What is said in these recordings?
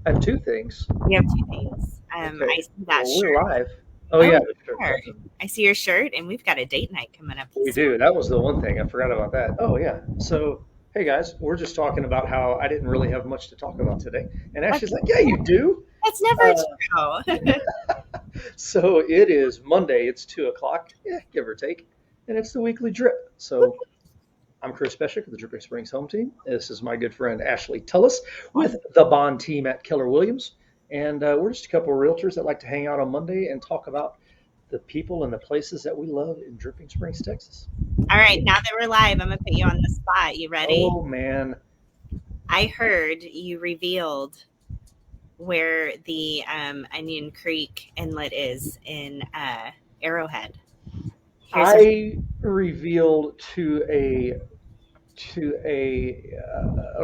I have two things. You have two things. Okay. I see that Well, we're shirt. live. Oh Oh, yeah, you the shirt. are. I see your shirt, and we've got a date night coming up We this do. That was the one thing I forgot about that. Oh yeah. So hey guys, we're just talking about how I didn't really have much to talk about today, and month. Ashley's like, "Yeah, you do." That's never Uh, true. so it is Monday. It's 2 o'clock, give or take, and it's the weekly drip. So I'm Chris Pesek of the Dripping Springs Home Team. This is my good friend Ashley Tullis with the Bond team at Keller Williams. And we're just a couple of realtors that like to hang out on Monday and talk about the people and the places that we love in Dripping Springs, Texas. All right, now that we're live, I'm gonna put you on the spot. You ready? Oh, man. I heard you revealed where the Onion Creek Inlet is in Arrowhead. Here's a I revealed to a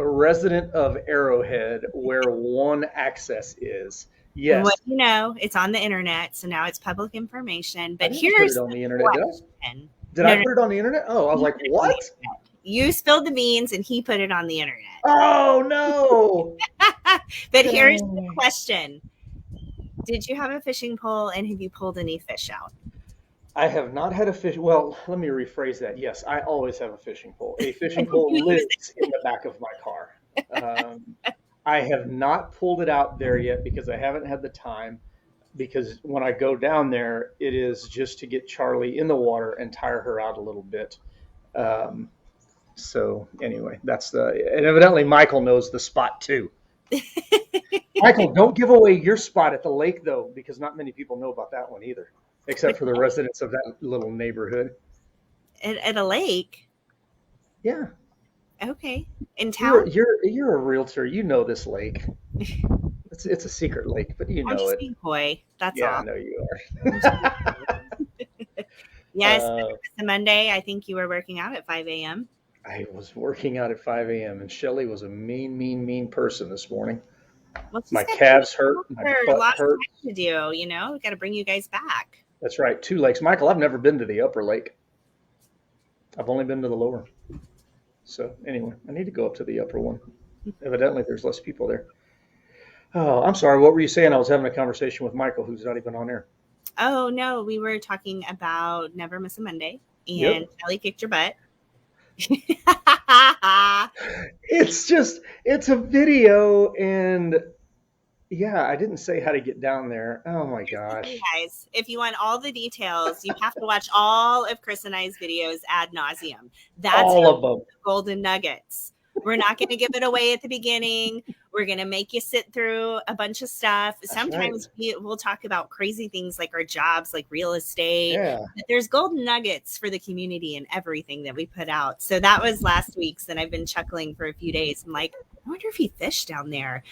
resident of Arrowhead where one access is. what Yes, you know. It's on the internet, so now it's public information. I But didn't put it here's on the the internet, did I? question. Did I No, no, put it on the internet? Oh, I was he like, put it on the what? internet. You spilled the beans, and he put it on the internet. Oh no! But here's the Dang. question: did you have a fishing pole, and have you pulled any fish out? I have not had a fish. Well, let me rephrase that. Yes, I always have a fishing pole. A fishing pole You use it. lives in the back of my car. Um, I have not pulled it out there yet because I haven't had the time. Because when I go down there, it is just to get Charlie in the water and tire her out a little bit. Um, so anyway, that's the. And evidently, Michael knows the spot too. Michael, don't give away your spot at the lake though, because not many people know about that one either, except Which for the residents of that little neighborhood. at a lake? Yeah, Okay, in you're town. you're you're a realtor. You know this lake. It's a secret lake, but you I'm know just it. being coy. That's Yeah, I all. know you I'm just being coy. are. Yes, it's a Monday. I think you were working out at 5 a.m. I was working out at 5 a.m. and Shelly was a mean, mean, mean person this morning. Well, she's My got two calves hurt. My butt lots of hurts. time to do. We got to bring you guys back. That's right. Two lakes. Michael, I've never been to the upper lake. I've only been to the lower. So anyway, I need to go up to the upper one. Evidently, there's less people there. Oh, I'm sorry. What were you saying? I was having a conversation with Michael, who's not even on air. Oh no, we were talking about Never Miss a Monday, and Yep. Kelly kicked your butt. It's a video, and yeah, I didn't say how to get down there. Oh my Here's the thing, gosh. guys. If you want all the details, you have to watch all of Chris and I's videos ad nauseum. That's All how of them. golden nuggets. We're not going to give it away at the beginning. We're going to make you sit through a bunch of stuff. That's right. Sometimes we'll talk about crazy things like our jobs, like real estate. Yeah. But there's golden nuggets for the community and everything that we put out. So that was last week's, and I've been chuckling for a few days. I'm like, I wonder if he fished down there.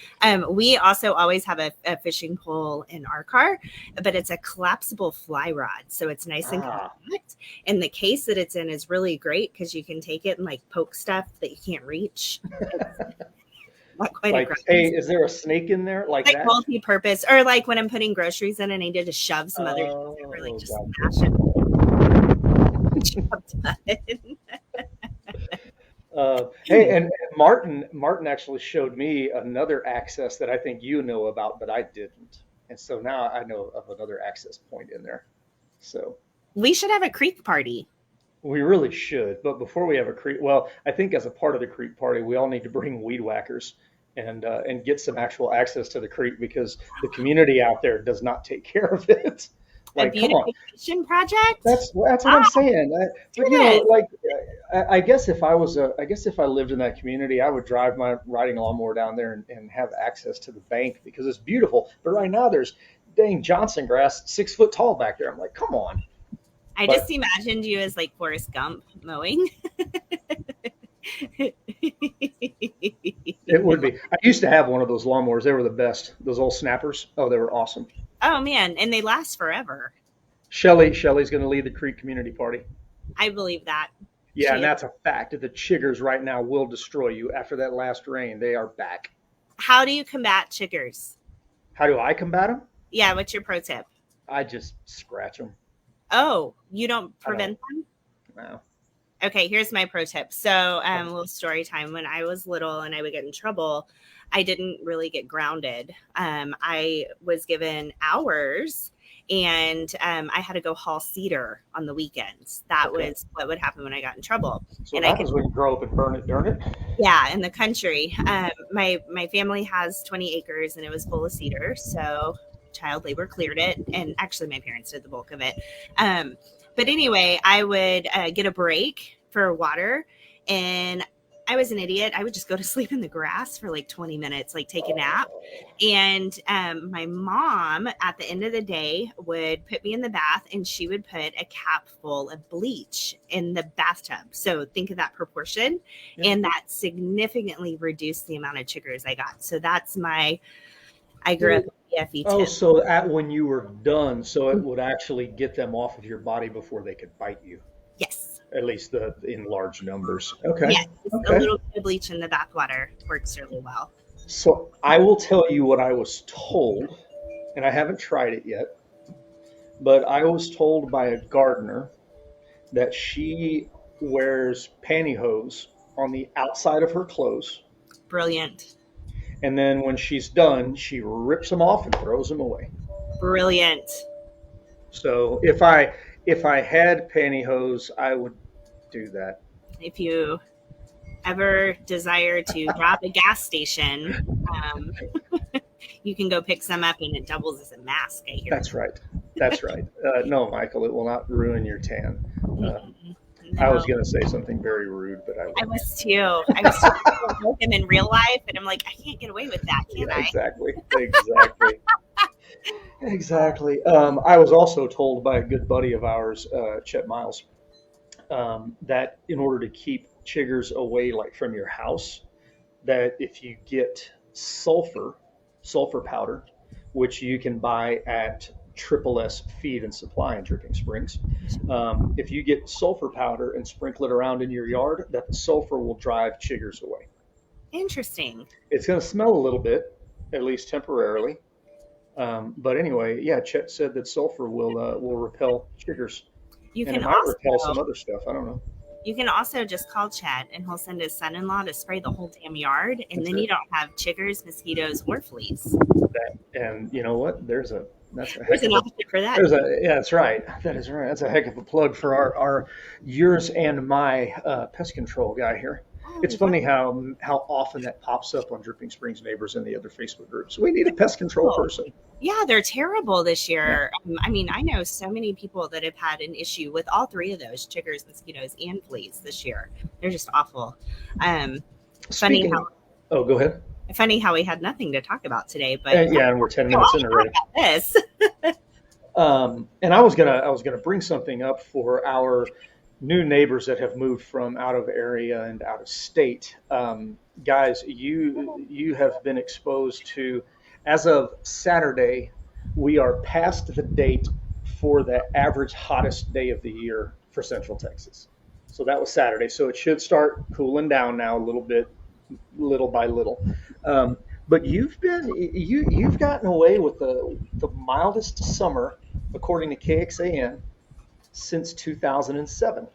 We also always have a fishing pole in our car, but it's a collapsible fly rod. So it's nice and Ah. compact. And the case that it's in is really great because you can take it and like poke stuff that you can't reach. Not quite Like, hey, aggressive. is there a snake in there like Like that? multi-purpose, or like when I'm putting groceries in and I need to shove some other things over, like Oh, just gotcha. smash it. Hey, and Martin actually showed me another access that I think you know about, but I didn't. And so now I know of another access point in there. So We should have a creek party. we really should. But before we have a creek, well, I think as a part of the creek party, we all need to bring weed whackers and get some actual access to the creek because the community out there does not take care of it. A Like, come on. beautification project? That's what Ah, I'm saying. do But this. like I guess I guess if I lived in that community, I would drive my riding lawnmower down there and have access to the bank because it's beautiful. But right now there's dang Johnson grass 6 foot tall back there. I'm like, come on. I But just imagined you as like Forrest Gump mowing. it would be. I used to have one of those lawnmowers. They were the best. Those old snappers. Oh, they were awesome. Oh man, and they last forever. Shelly's going to lead the Creek Community Party. I believe that. Yeah, She and is. that's a fact. The chiggers right now will destroy you after that last rain. They are back. How do you combat chiggers? How do I combat them? Yeah, what's your pro tip? I just scratch them. Oh, you don't I don't prevent them? know. Okay, here's my pro tip. So, a little story time. When I was little and I would get in trouble, I didn't really get grounded. I was given hours, and I had to go haul cedar on the weekends. That Okay. was what would happen when I got in trouble. So And what I could, happens when you grow up and burn it, darn it? yeah, in the country. My family has 20 acres, and it was full of cedar. So child labor cleared it, and actually my parents did the bulk of it. Um, but anyway, I would get a break for water, and I was an idiot. I would just go to sleep in the grass for like 20 minutes, like take a nap. And my mom, at the end of the day, would put me in the bath, and she would put a cap full of bleach in the bathtub. So think of that proportion. Yeah. And that significantly reduced the amount of chiggers I got. So that's I grew up in PFE Oh, 10. so when you were done, so it would actually get them off of your body before they could bite you, Yes. at least in large numbers. Okay. Yes. A Okay. little bit of bleach in the bath water works really well. So I will tell you what I was told, and I haven't tried it yet, but I was told by a gardener that she wears pantyhose on the outside of her clothes, Brilliant. and then when she's done, she rips them off and throws them away. Brilliant. So if I had pantyhose, I would do that. If you ever desire to rob a gas station, you can go pick some up, and it doubles as a mask, I hear. That's right. That's right. No, Michael, it will not ruin your tan. No. I was going to say something very rude, but I I won't. was too. I was too with him in real life, and I'm like, I can't get away with that, can Yeah, I? exactly. Exactly. Exactly. I was also told by a good buddy of ours, Chet Miles, that in order to keep chiggers away, like from your house, that if you get sulfur powder, which you can buy at Triple S Feed and Supply in Dripping Springs, if you get sulfur powder and sprinkle it around in your yard, that the sulfur will drive chiggers away. Interesting. It's going to smell a little bit, at least temporarily. But anyway, yeah, Chet said that sulfur will repel chiggers, You and it can might repel also some other stuff. I don't know. you can also just call Chad, and he'll send his son-in-law to spray the whole damn yard, and That's then you it. don't have chiggers, mosquitoes, or fleas. That, and you know what? That's a There's heck an of a option for that. yeah, that's right. That is right. That's a heck of a plug for our yours and my pest control guy here. It's Oh, funny how often that pops up on Dripping Springs neighbors and the other Facebook groups. We need a pest control wow. person. Yeah, they're terrible this Yeah. year. I mean, I know so many people that have had an issue with all three of those: chiggers, mosquitoes, and fleas this year. They're just awful. Funny Speaking how of, oh, go ahead. funny how we had nothing to talk about today, but Yeah, and we're 10 minutes in already. this. And I was gonna bring something up for our new neighbors that have moved from out of area and out of state. Guys, you have been exposed to, as of Saturday, we are past the date for the average hottest day of the year for Central Texas. So that was Saturday. So it should start cooling down now a little bit, little by little. But you've gotten away with the mildest summer, according to KXAN, since 2007.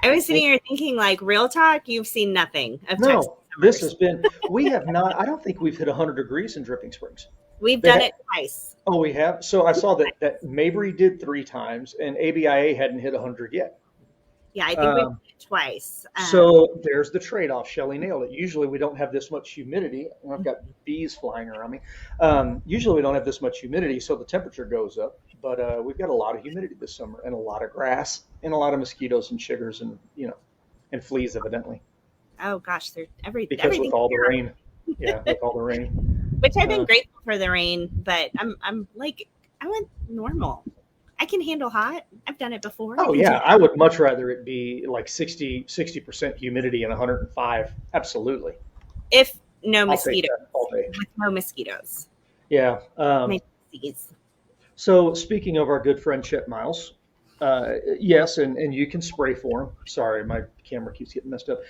I was sitting here thinking, like, real talk, you've seen nothing of Texas No, this summers. has been, we have not, I don't think we've hit 100 degrees in Dripping Springs. We've They done ha- it twice. oh, we have? So I saw that Mabry did 3 times and ABIA hadn't hit 100 yet. Yeah, I think we've Um, done it twice. so there's the trade-off. Shelley nailed it. Usually we don't have this much humidity. I've got bees flying around me. Usually we don't have this much humidity, so the temperature goes up. But we've got a lot of humidity this summer and a lot of grass and a lot of mosquitoes and chiggers and and fleas evidently Oh gosh, there's because everything with all the here, rain. Yeah, with all the rain. which I've been Uh, grateful for the rain, but I'm like, I want normal. I can handle hot. I've done it before. I oh can yeah, do I would much rather it be like 60% humidity and 105. Absolutely. if no I'll take mosquitoes, that all day. with no mosquitoes. Yeah. My disease. So speaking of our good friend Chet Miles, yes, and you can spray for him. Sorry, my camera keeps getting messed up.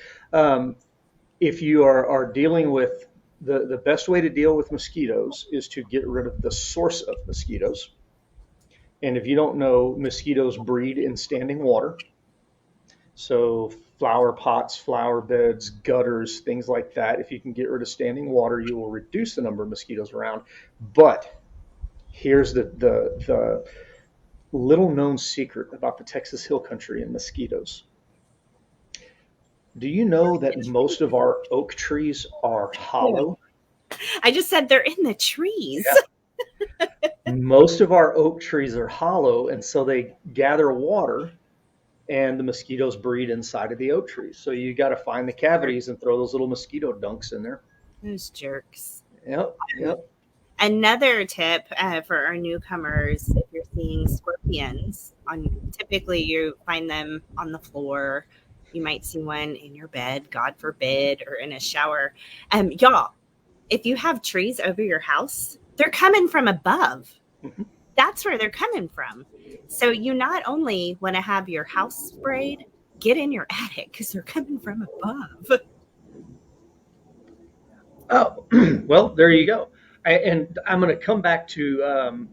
If you are dealing with the best way to deal with mosquitoes is to get rid of the source of mosquitoes. And if you don't know, mosquitoes breed in standing water. So flower pots, flower beds, gutters, things like that. If you can get rid of standing water, you will reduce the number of mosquitoes around. But here's the little known secret about the Texas Hill Country and mosquitoes. Do you know that most of our oak trees are hollow? I just said they're in the trees. Yeah. Most of our oak trees are hollow, and so they gather water, and the mosquitoes breed inside of the oak trees. So you got to find the cavities and throw those little mosquito dunks in there. Those jerks. Yep, yep. Another tip for our newcomers: if you're seeing scorpions, typically you find them on the floor. You might see one in your bed, God forbid, or in a shower. Y'all, if you have trees over your house, they're coming from above. Mm-hmm. That's where they're coming from. So you not only want to have your house sprayed, get in your attic because they're coming from above. Oh, well, there you go. And I'm going to come back to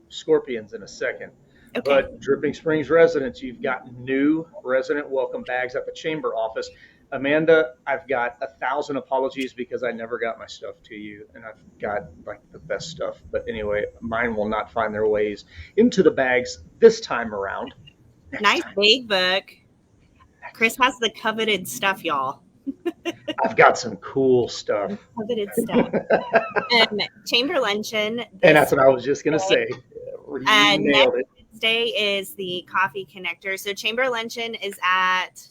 scorpions in a second. Okay. But Dripping Springs residents, you've got new resident welcome bags at the chamber office. Amanda, I've got 1,000 apologies because I never got my stuff to you, and I've got like the best stuff. But anyway, mine will not find their ways into the bags this time around. Nice big book. Chris has the coveted stuff, y'all. I've got some cool stuff. Coveted stuff. Chamber luncheon. And that's what I was just going to say. You nailed it. Wednesday is the coffee connector. So chamber luncheon is at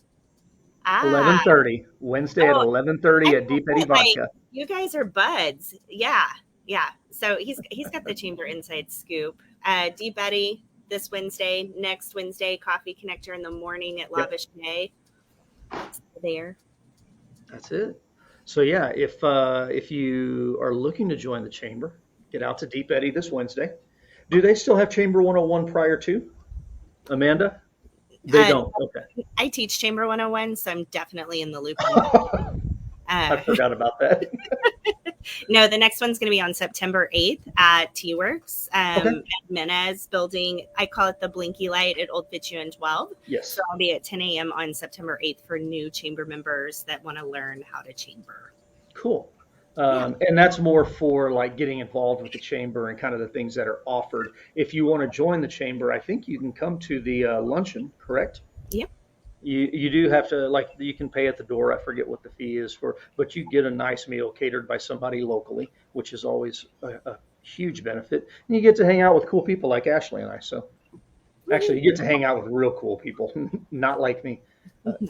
11:30. Wednesday at 11:30 at Deep Eddy Vodka. Like, you guys are buds. Yeah. So he's got the chamber inside scoop. Deep Eddy this Wednesday. Next Wednesday, coffee connector in the morning at La Vichenay. There. That's it. So yeah, if you are looking to join the chamber, get out to Deep Eddy this Wednesday. Do they still have Chamber 101 prior to? Amanda? They don't. Okay. I teach Chamber 101, so I'm definitely in the loop. I forgot about that. No, the next one's going to be on September 8th at T-Works at Menez building. I call it the Blinky Light at Old Fitzhugh 12. Yes. So I'll be at 10 a.m. on September 8th for new chamber members that want to learn how to chamber. Cool. And that's more for like getting involved with the chamber and kind of the things that are offered. If you want to join the chamber, I think you can come to the luncheon, correct? Yep. You do have to, like, you can pay at the door. I forget what the fee is for, but you get a nice meal catered by somebody locally, which is always a huge benefit. And you get to hang out with cool people like Ashley and I. So actually, you get to hang out with real cool people, not like me.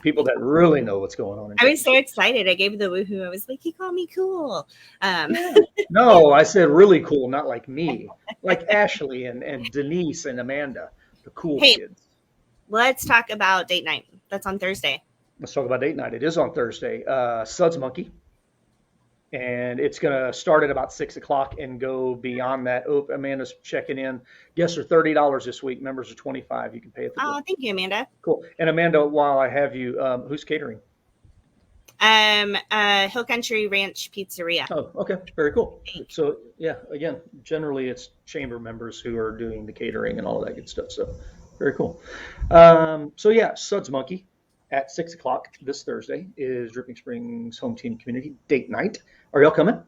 People that really know what's going on. I was so excited. I gave the woohoo. I was like, he called me cool. No, I said really cool, not like me. Like Ashley and Denise and Amanda, the cool kids. Let's talk about date night. That's on Thursday. Let's talk about date night. It is on Thursday. Suds Monkey. And it's going to start at about 6 o'clock and go beyond that. Oh, Amanda's checking in. Guests are $30 this week. Members are $25. You can pay at the door. Oh, thank you, Amanda. Cool. And Amanda, while I have you, who's catering? Hill Country Ranch Pizzeria. Oh, okay. Very cool. So, yeah, again, generally it's chamber members who are doing the catering and all of that good stuff. So, very cool. So, yeah, Suds Monkey at 6 o'clock this Thursday is Dripping Springs Home Team Community Date Night. Are y'all coming?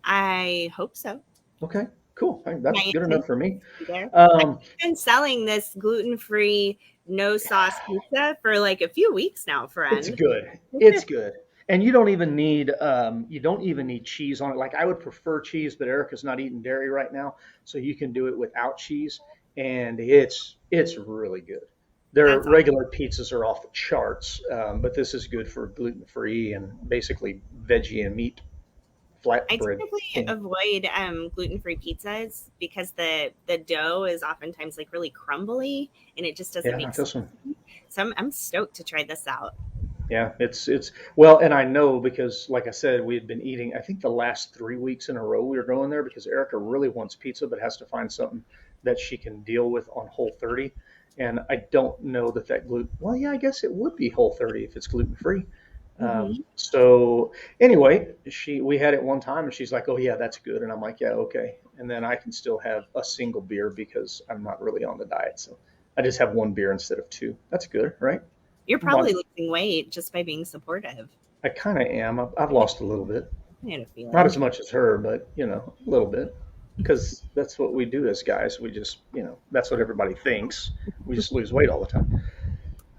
I hope so. Okay, cool. That's good enough for me. I've been selling this gluten-free, no sauce pizza for like a few weeks now, friend. It's good. It's good. And you don't even need cheese on it. Like, I would prefer cheese, but Erica's not eating dairy right now, so you can do it without cheese, and it's really good. Their regular pizzas are off the charts, but this is good for gluten-free and basically veggie and meat flatbread. I typically avoid gluten-free pizzas because the dough is oftentimes like really crumbly and it just doesn't make sense. So I'm stoked to try this out. Yeah, it's well, and I know because, like I said, we had been eating. I think the last 3 weeks in a row we were going there because Erica really wants pizza, but has to find something that she can deal with on Whole30. And I don't know that gluten. Well, yeah, I guess it would be Whole30 if it's gluten free. So anyway, we had it one time, and she's like, "Oh yeah, that's good," and I'm like, "Yeah, okay." And then I can still have a single beer because I'm not really on the diet, so I just have one beer instead of two. That's good, right? You're My, probably losing weight just by being supportive. I kind of am. I've lost a little bit. I had a Not feeling. as much as her, but a little bit. Because that's what we do as guys. We just, that's what everybody thinks. We just lose weight all the time.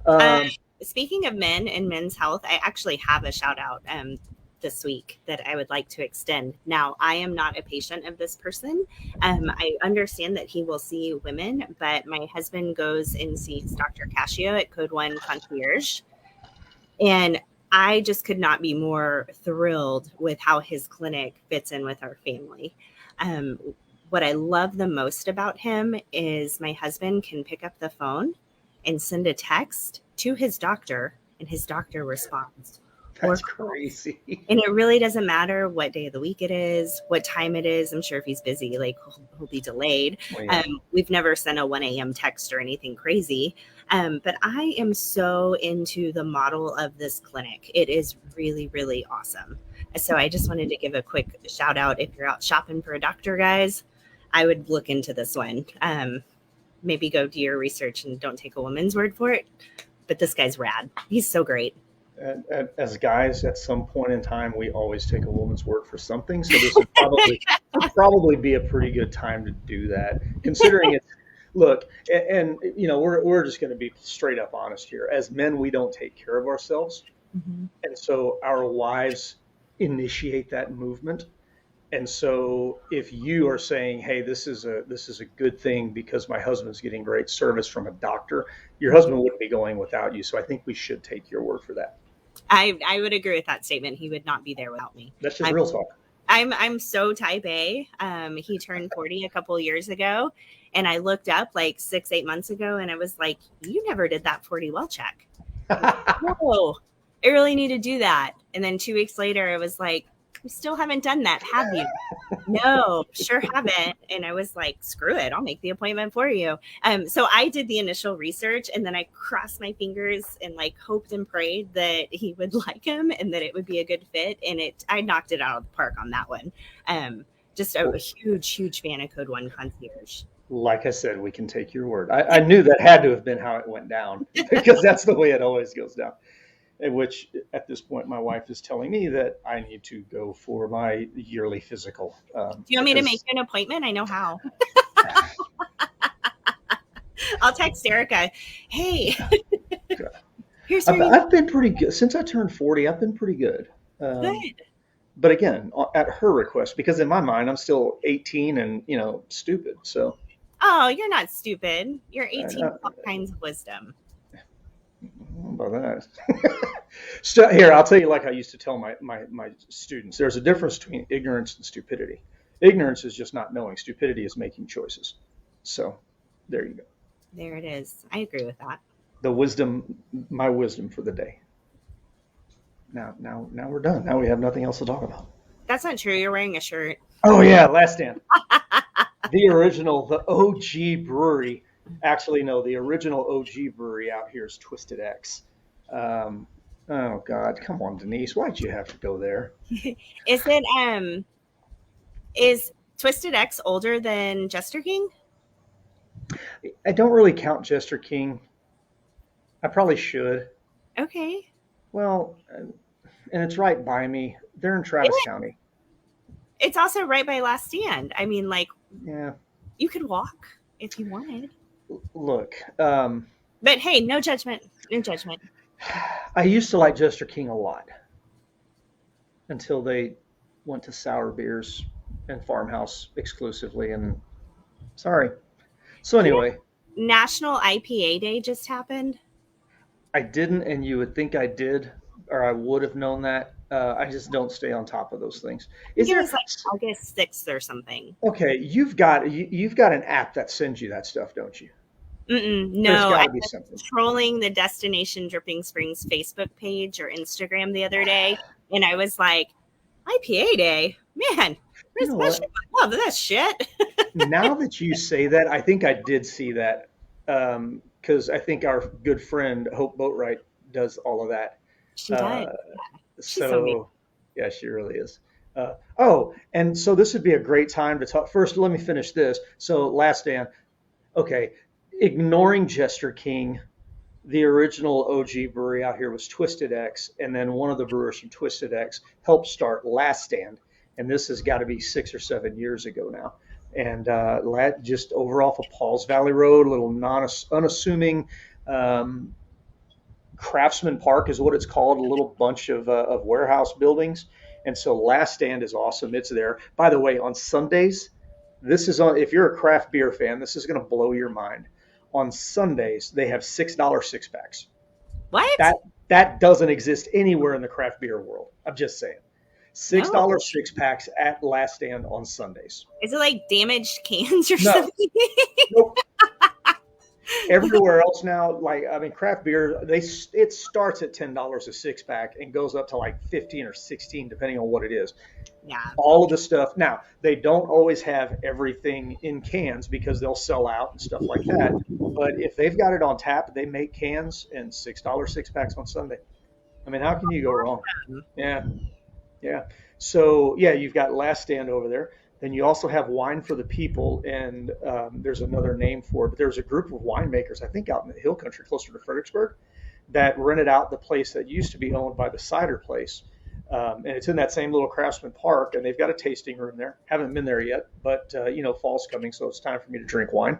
Uh, Um, Speaking of men and men's health, I actually have a shout out this week that I would like to extend. Now, I am not a patient of this person. I understand that he will see women, but my husband goes and sees Dr. Cascio at Code One Concierge. And I just could not be more thrilled with how his clinic fits in with our family. Um, what I love the most about him is my husband can pick up the phone and send a text to his doctor, and his doctor responds or that's calls. crazy. And it really doesn't matter what day of the week it is, what time it is. I'm sure if he's busy, like he'll be delayed. Well, yeah. We've never sent a 1 a.m. text or anything crazy. But I am so into the model of this clinic. It is really, really awesome. So I just wanted to give a quick shout out. If you're out shopping for a doctor, guys, I would look into this one. Maybe go do your research and don't take a woman's word for it. But this guy's rad. He's so great. As guys, at some point in time, we always take a woman's word for something. So this would probably be a pretty good time to do that, considering it's look, and we're just going to be straight up honest here. As men, we don't take care of ourselves, Mm-hmm. and so our wives initiate that movement. And so if you are saying, "Hey, this is a good thing because my husband's getting great service from a doctor," your husband wouldn't be going without you. So I think we should take your word for that. I would agree with that statement. He would not be there without me. That's just I'm real talk. I'm so type A. He turned 40 a couple years ago, and I looked up like 6-8 months ago, and I was like, "You never did that 40 well check." No, I really need to do that. And then 2 weeks later, I was like, "You still haven't done that, have you?" No, sure haven't. And I was like, screw it, I'll make the appointment for you. So I did the initial research, and then I crossed my fingers and like hoped and prayed that he would like him and that it would be a good fit. And I knocked it out of the park on that one. Just a huge, huge fan of Code One Concierge. Like I said, we can take your word. I knew that had to have been how it went down because that's the way it always goes down. In which, at this point, my wife is telling me that I need to go for my yearly physical. Do you want me to make you an appointment? I know how. I'll text Erica. Hey, here's your I've been pretty good since I turned 40. I've been pretty good. good. But again, at her request, because in my mind, I'm still 18 and stupid. So Oh, you're not stupid. You're I, 18 with all kinds of wisdom. about that. So here, I'll tell you, like I used to tell my students, there's a difference between ignorance and stupidity. Ignorance is just not knowing. Stupidity is making choices. So there you go. There it is. I agree with that. The wisdom, my wisdom for the day. Now we're done. Now we have nothing else to talk about. That's not true. You're wearing a shirt. Oh yeah, Last Stand. The original, the OG brewery. Actually, no, the original OG brewery out here is Twisted X. Oh God, come on, Denise, why'd you have to go there? Is it is Twisted X older than Jester King? I don't really count Jester King. I probably should. Okay. Well, and it's right by me. They're in Travis County. It's also right by Last Stand. I mean, like, Yeah. you could walk if you wanted. Look, But hey, no judgment. No judgment. I used to like Jester King a lot until they went to sour beers and farmhouse exclusively, and sorry. So anyway, National IPA Day just happened. I didn't, and you would think I did, or I would have known that. I just don't stay on top of those things. I think it was like August 6th or something. Okay? You've got an app that sends you that stuff, don't you? No, I be was something. trolling the Destination Dripping Springs Facebook page or Instagram the other day, and I was like, IPA Day? Man, You know what? I love that shit. Now that you say that, I think I did see that because I think our good friend Hope Boatwright does all of that. She does. She's so neat. Yeah, she really is. And so this would be a great time to talk. First, let me finish this. So Last Stand. Okay, ignoring Jester King, The original OG brewery out here was Twisted X, and then one of the brewers from Twisted X helped start Last Stand, and this has got to be 6 or 7 years ago now. And just over off of Paul's Valley Road, a little unassuming Craftsman Park is what it's called, a little bunch of warehouse buildings. And so Last Stand is awesome. It's there. By the way, on Sundays, this is on, if you're a craft beer fan, this is going to blow your mind. On Sundays, they have $6 six packs. What? That doesn't exist anywhere in the craft beer world. I'm just saying. $6 No. six packs at Last Stand on Sundays. Is it like damaged cans or No. something? Nope. Everywhere else now, craft beer, it starts at $10 a six pack and goes up to like 15 or 16, depending on what it is. Yeah. All of the stuff. Now, they don't always have everything in cans because they'll sell out and stuff like that. But if they've got it on tap, they make cans and $6 six packs on Sunday. I mean, how can you go wrong? Yeah. Yeah. So, yeah, you've got Last Stand over there. Then you also have Wine for the People, and there's another name for it. But there's a group of winemakers, I think, out in the hill country closer to Fredericksburg, that rented out the place that used to be owned by the cider place. And it's in that same little Craftsman Park, and they've got a tasting room there. Haven't been there yet, but fall's coming, so it's time for me to drink wine.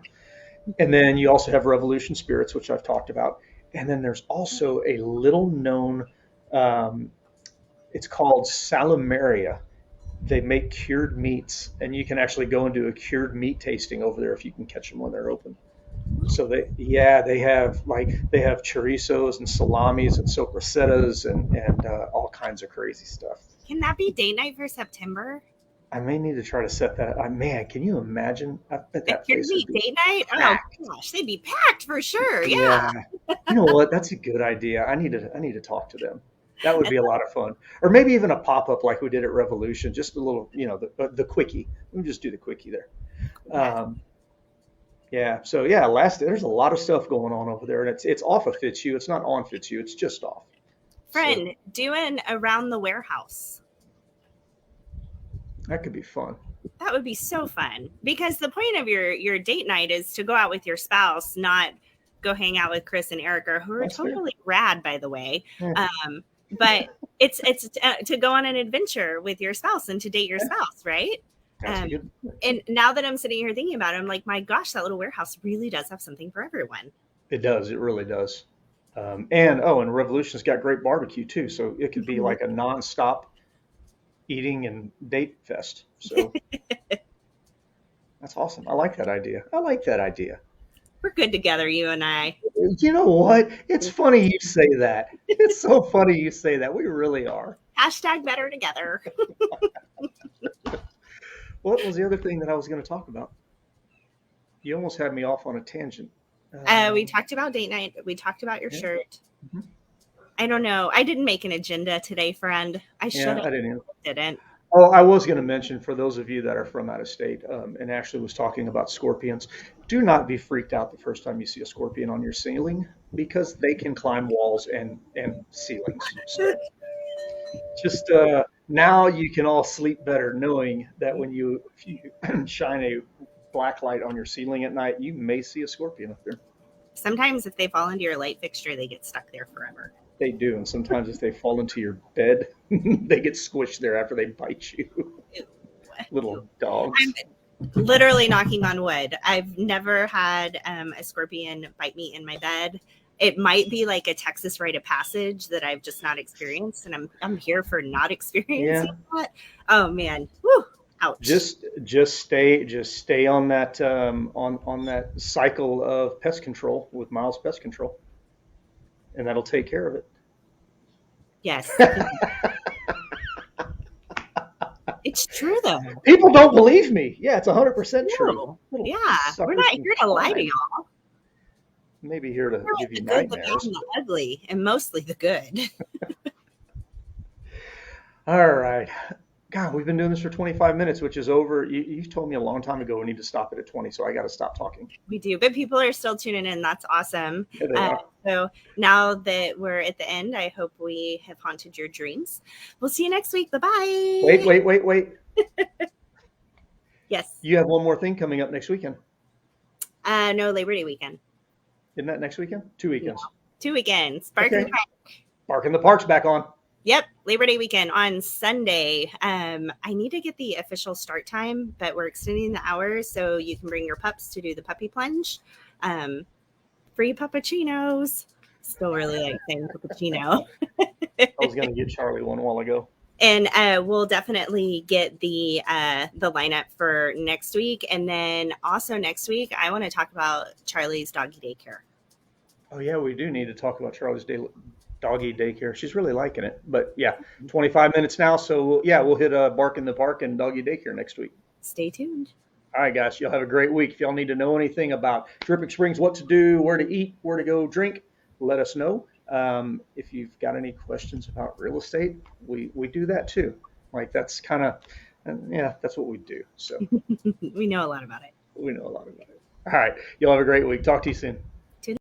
And then you also have Revolution Spirits, which I've talked about. And then there's also a little known, it's called Salumeria. They make cured meats, and you can actually go and do a cured meat tasting over there if you can catch them when they're open. So they have chorizos and salamis and soprasettas and all kinds of crazy stuff. Can that be date night for September? I may need to try to set that. Man, can you imagine? I bet that Could place be would be date night. packed. Oh gosh, they'd be packed for sure. Yeah. You know what? That's a good idea. I need to talk to them. That would be a lot of fun. Or maybe even a pop-up like we did at Revolution, just a little, the quickie. Let me just do the quickie there. So there's a lot of stuff going on over there, and it's off of Fitzhugh. It's not on Fitzhugh. It's just off. Friend, doing around the warehouse. That could be fun. That would be so fun, because the point of your date night is to go out with your spouse, not go hang out with Chris and Erica, who are That's totally rad, by the way. Yeah. But it's to go on an adventure with your spouse and to date your spouse, right? Good. And now that I'm sitting here thinking about it, I'm like, my gosh, that little warehouse really does have something for everyone. It does. It really does. And Revolution's got great barbecue too, so it could be like a nonstop eating and date fest. So that's awesome. I like that idea. We're good together, you and I. You know what? It's funny you say that. It's so funny you say that. We really are. Hashtag better together. What was the other thing that I was going to talk about? You almost had me off on a tangent. We talked about date night. We talked about your shirt. Mm-hmm. I don't know. I didn't make an agenda today, friend. I should have. I Didn't. Oh, I was going to mention, for those of you that are from out of state, and Ashley was talking about scorpions, do not be freaked out the first time you see a scorpion on your ceiling, because they can climb walls and ceilings. So just now you can all sleep better knowing that if you shine a black light on your ceiling at night, you may see a scorpion up there. Sometimes if they fall into your light fixture, they get stuck there forever. They do, and sometimes if they fall into your bed, they get squished there after they bite you. Little dogs. I'm literally knocking on wood. I've never had a scorpion bite me in my bed. It might be like a Texas rite of passage that I've just not experienced, and I'm here for not experiencing that. Oh man, woo, ouch! Just stay on that on that cycle of pest control with Miles Pest Control, and that'll take care of it. Yes. It's true though. People don't believe me. Yeah, it's 100% true. Yeah, we're not here to lie to y'all. Maybe here to give you good, nightmares. the ugly, and mostly the good. All right. God, we've been doing this for 25 minutes, which is over. You told me a long time ago we need to stop it at 20, so I got to stop talking. We do, but people are still tuning in. That's awesome. Yeah, they are. So now that we're at the end, I hope we have haunted your dreams. We'll see you next week. Bye-bye. Wait. Yes. You have one more thing coming up next weekend. No, Labor Day weekend. Isn't that next weekend? 2 weekends. 2 weekends. Bark in the Okay. Park. Bark in the Park's back on. Yep, Labor Day weekend on Sunday. I need to get the official start time, but we're extending the hours so you can bring your pups to do the puppy plunge. Free puppuccinos. Still really like saying puppuccino. I was going to get Charlie one while ago. And we'll definitely get the lineup for next week, and then also next week I want to talk about Charlie's doggy daycare. Oh yeah, we do need to talk about Charlie's doggy daycare. She's really liking it. But yeah, 25 minutes now. So yeah, we'll hit Bark in the Park and doggy daycare next week. Stay tuned. All right, guys, y'all have a great week. If y'all need to know anything about Dripping Springs, what to do, where to eat, where to go drink, let us know. If you've got any questions about real estate, we do that too. Like that's kind of, yeah, that's what we do. So We know a lot about it. we know a lot about it. All right, y'all have a great week. Talk to you soon.